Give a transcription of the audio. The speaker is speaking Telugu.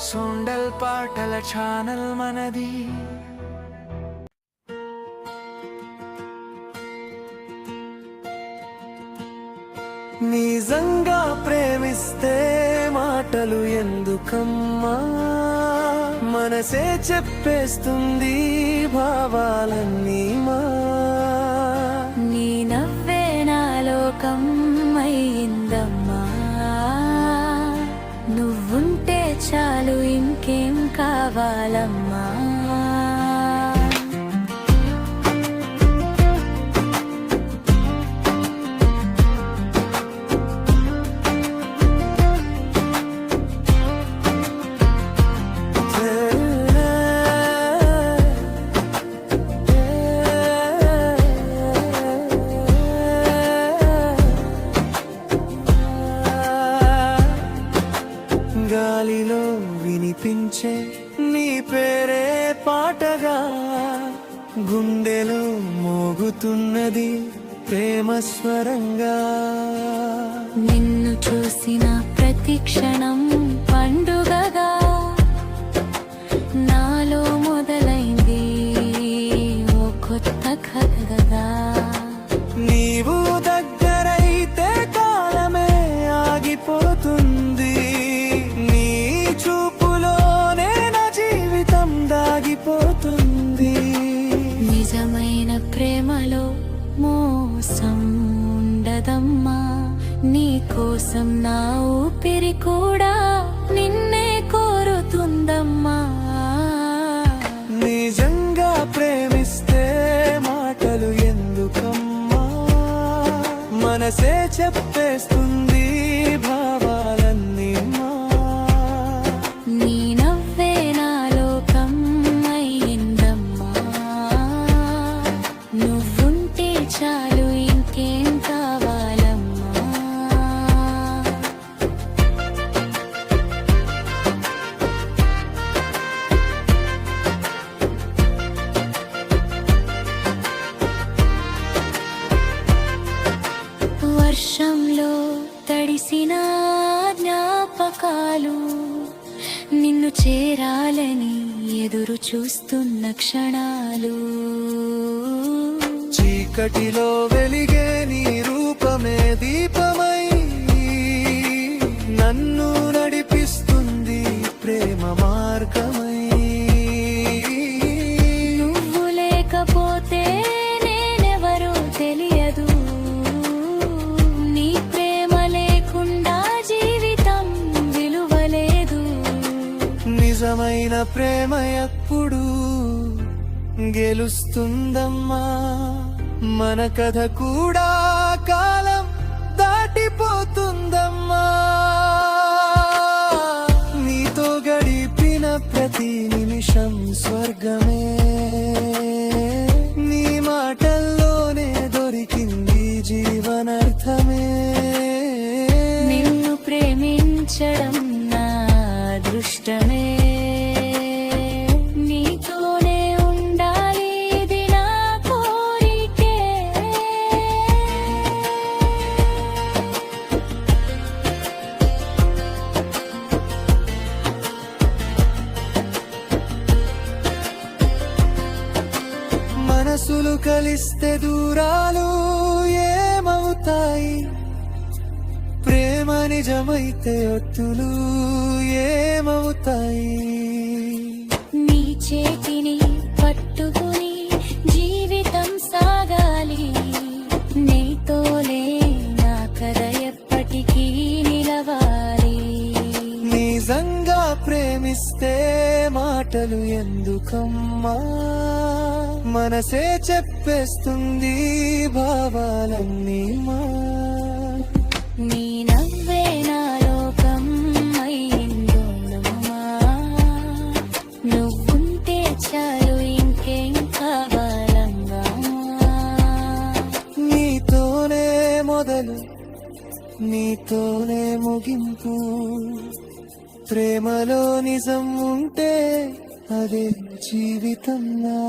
సొండల్ పాటల ఛానల్ మనది. నిజంగా ప్రేమిస్తే మాటలు ఎందుకమ్మా, మనసే చెప్పేస్తుంది భావాలన్నీ మా. నీ నవ్వే నా లోకం అయిందమ్మా, నువ్వుంటే చాలు ఇంకేం కావాలమ్మా. గాలిలో వినిపించే నీ పేరే పాటగా, గుండెలో మోగుతున్నది ప్రేమ స్వరంగా. నిన్ను చూసిన ప్రతి క్షణం పండుగగా, నాలో మొదలైంది ఓ కొత్త కథగా. నీవు దగ్గరైతే కాలమే ఆగిపోతుంది, నీ చూపులోనే నా జీవితం దాగిపోతుంది. నిజమైన ప్రేమలో మోసం ఉండదమ్మా, నీ కోసం నా ఊపిరి కూడా నిన్నే కోరుతుందమ్మా. నిజంగా ప్రేమిస్తే మాటలు ఎందుకమ్మా, మనసే చెప్పేస్తుంది భావాలన్నీ మా. నీ నవ్వే నా లోకం అయిందమ్మా, నువ్వుంటే చాలు ఇంకేం కావాలమ్మా. వర్షంలో తడిసిన జ్ఞాపకాలు, నిన్ను చేరాలని ఎదురు చూస్తున్న క్షణాలు. చీకటిలో వెలిగే నీ రూపమే దీపమై, నన్ను నడిపిస్తుంది ప్రేమ మార్గమై. నువ్వు లేకపోతే నేనెవరో తెలియదు, నీ ప్రేమ లేకుండా జీవితం విలువలేదు. నిజమైన ప్రేమ ఎప్పుడు గెలుస్తుందమ్మా, మన కథ కూడా కాలం దాటిపోతుందమ్మా. నీతో గడిపిన ప్రతి నిమిషం స్వర్గమే, నీ మాటల్లోనే దొరికింది జీవనార్థమే. నిన్ను ప్రేమించడం నా అదృష్టమే, నీతోనే ఉండాలి ఇది నా కోరికే. మనసులు కలిస్తే దూరాలు ఏమవుతాయి, ప్రేమ నిజమైతే ఒత్తులు ఏమవుతాయి. నీ చేతిని పట్టుకుని జీవితం సాగాలి, నీతోనే నా కథ ఎప్పటికీ నిలవాలి. నిజంగా ప్రేమిస్తే మాటలు ఎందుకమ్మా, మనసే చెప్పేస్తుంది భావాలన్నీ మా. నీ నవ్వే నా లోకం అయిందమ్మా, నువ్వుంటే చాలు ఇంకేం కావాలమ్మా. నీతోనే మొదలు నీతోనే ముగింపు, ప్రేమలో నిజం ఉంటే అదే జీవితం నా.